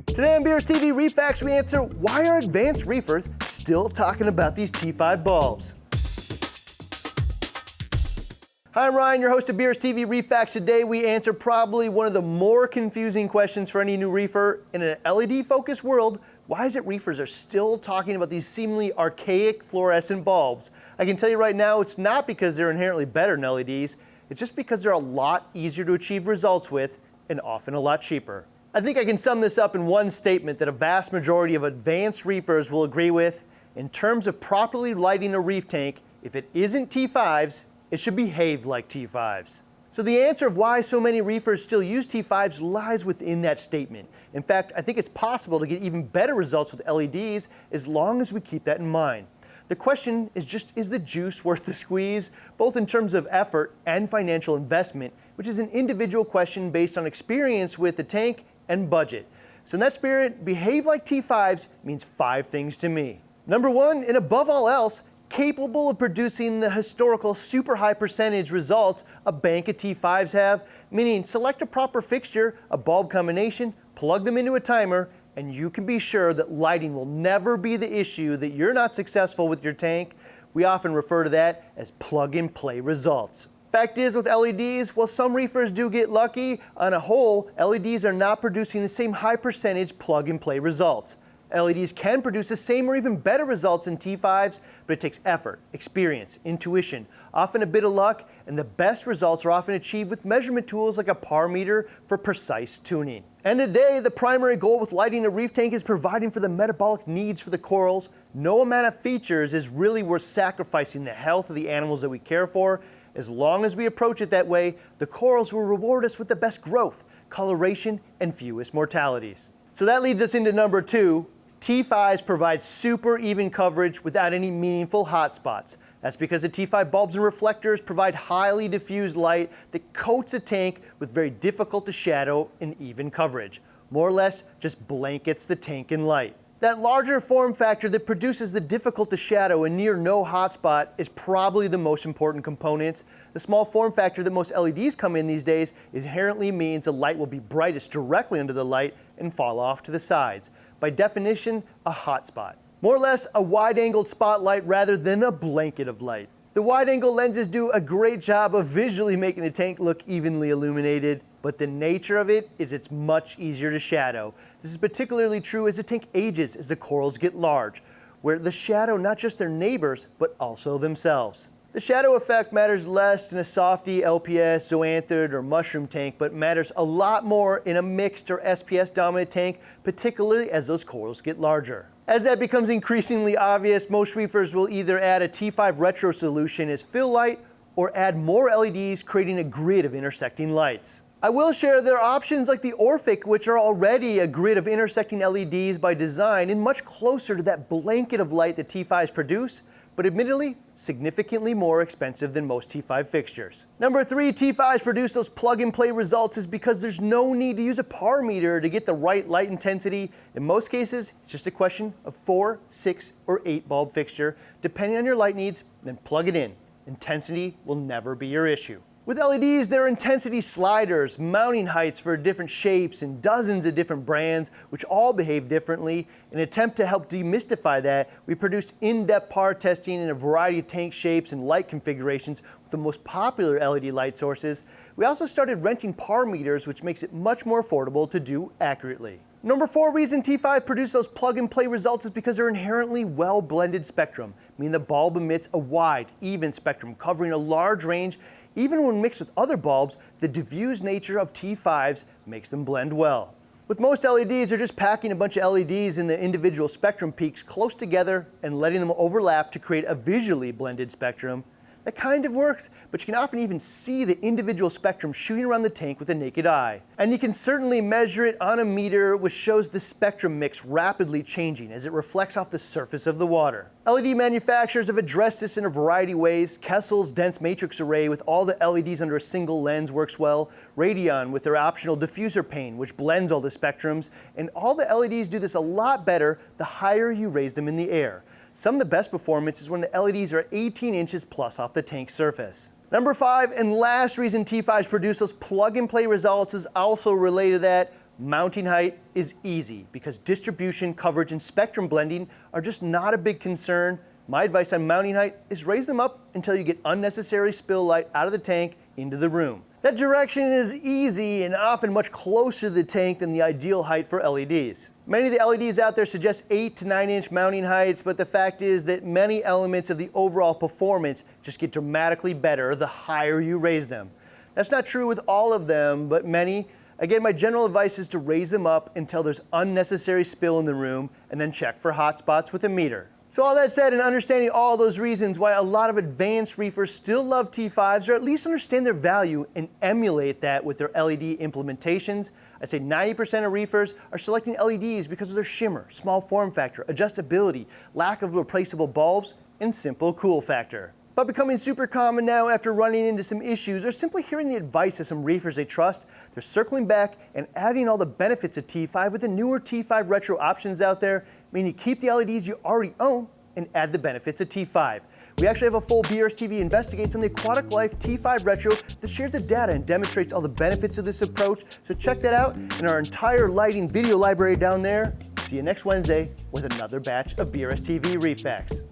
Today on BRStv Reef FAQs, we answer why are advanced reefers still talking about these T5 bulbs? Hi, I'm Ryan, your host of BRStv Reef FAQs. Today we answer probably one of the more confusing questions for any new reefer. In an LED-focused world, why is it reefers are still talking about these seemingly archaic fluorescent bulbs? I can tell you right now, it's not because they're inherently better than LEDs, it's just because they're a lot easier to achieve results with and often a lot cheaper. I think I can sum this up in one statement that a vast majority of advanced reefers will agree with. In terms of properly lighting a reef tank, if it isn't T5s, it should behave like T5s. So the answer of why so many reefers still use T5s lies within that statement. In fact, I think it's possible to get even better results with LEDs as long as we keep that in mind. The question is just, is the juice worth the squeeze? Both in terms of effort and financial investment, which is an individual question based on experience with the tank and budget. So in that spirit, behave like T5s means 5 things to me. Number 1, and above all else, capable of producing the historical super high percentage results a bank of T5s have, meaning select a proper fixture, a bulb combination, plug them into a timer, and you can be sure that lighting will never be the issue that you're not successful with your tank. We often refer to that as plug-and-play results. Fact is, with LEDs, while some reefers do get lucky, on a whole, LEDs are not producing the same high percentage plug-and-play results. LEDs can produce the same or even better results than T5s, but it takes effort, experience, intuition, often a bit of luck, and the best results are often achieved with measurement tools like a par meter for precise tuning. And today, the primary goal with lighting a reef tank is providing for the metabolic needs for the corals. No amount of features is really worth sacrificing the health of the animals that we care for. As long as we approach it that way, the corals will reward us with the best growth, coloration, and fewest mortalities. So that leads us into number 2. T5s provide super even coverage without any meaningful hotspots. That's because the T5 bulbs and reflectors provide highly diffused light that coats a tank with very difficult to shadow and even coverage. More or less, just blankets the tank in light. That larger form factor that produces the difficult to shadow and near no hotspot is probably the most important component. The small form factor that most LEDs come in these days inherently means the light will be brightest directly under the light and fall off to the sides. By definition, a hotspot. More or less a wide-angled spotlight rather than a blanket of light. The wide-angle lenses do a great job of visually making the tank look evenly illuminated, but the nature of it is it's much easier to shadow. This is particularly true as the tank ages as the corals get large, where the shadow not just their neighbors, but also themselves. The shadow effect matters less in a softy LPS, zoanthid, or mushroom tank, but matters a lot more in a mixed or SPS dominant tank, particularly as those corals get larger. As that becomes increasingly obvious, most reefers will either add a T5 retro solution as fill light or add more LEDs, creating a grid of intersecting lights. I will share there are options like the Orphic, which are already a grid of intersecting LEDs by design and much closer to that blanket of light that T5s produce, but admittedly, significantly more expensive than most T5 fixtures. Number 3, T5s produce those plug-and-play results is because there's no need to use a par meter to get the right light intensity. In most cases, it's just a question of 4, 6, or 8 bulb fixture. Depending on your light needs, then plug it in. Intensity will never be your issue. With LEDs, there are intensity sliders, mounting heights for different shapes, and dozens of different brands, which all behave differently. In an attempt to help demystify that, we produced in-depth par testing in a variety of tank shapes and light configurations with the most popular LED light sources. We also started renting par meters, which makes it much more affordable to do accurately. Number 4 reason T5 produce those plug-and-play results is because they're inherently well-blended spectrum, meaning the bulb emits a wide, even spectrum covering a large range. Even when mixed with other bulbs, the diffused nature of T5s makes them blend well. With most LEDs, they're just packing a bunch of LEDs in the individual spectrum peaks close together and letting them overlap to create a visually blended spectrum. That kind of works, but you can often even see the individual spectrum shooting around the tank with the naked eye. And you can certainly measure it on a meter, which shows the spectrum mix rapidly changing as it reflects off the surface of the water. LED manufacturers have addressed this in a variety of ways. Kessel's dense matrix array with all the LEDs under a single lens works well. Radion with their optional diffuser pane, which blends all the spectrums. And all the LEDs do this a lot better the higher you raise them in the air. Some of the best performance is when the LEDs are 18 inches plus off the tank surface. Number 5 and last reason T5s produce those plug-and-play results is also related to that. Mounting height is easy because distribution, coverage, and spectrum blending are just not a big concern. My advice on mounting height is raise them up until you get unnecessary spill light out of the tank into the room. That direction is easy and often much closer to the tank than the ideal height for LEDs. Many of the LEDs out there suggest 8 to 9 inch mounting heights, but the fact is that many elements of the overall performance just get dramatically better the higher you raise them. That's not true with all of them, but many. Again, my general advice is to raise them up until there's unnecessary spill in the room and then check for hot spots with a meter. So all that said, and understanding all those reasons why a lot of advanced reefers still love T5s, or at least understand their value and emulate that with their LED implementations, I'd say 90% of reefers are selecting LEDs because of their shimmer, small form factor, adjustability, lack of replaceable bulbs, and simple cool factor. But becoming super common now after running into some issues or simply hearing the advice of some reefers they trust, they're circling back and adding all the benefits of T5 with the newer T5 retro options out there, meaning you keep the LEDs you already own and add the benefits of T5. We actually have a full BRStv Investigates on the Aquatic Life T5 Retro that shares the data and demonstrates all the benefits of this approach, so check that out in our entire lighting video library down there. See you next Wednesday with another batch of BRStv Reef FAQs.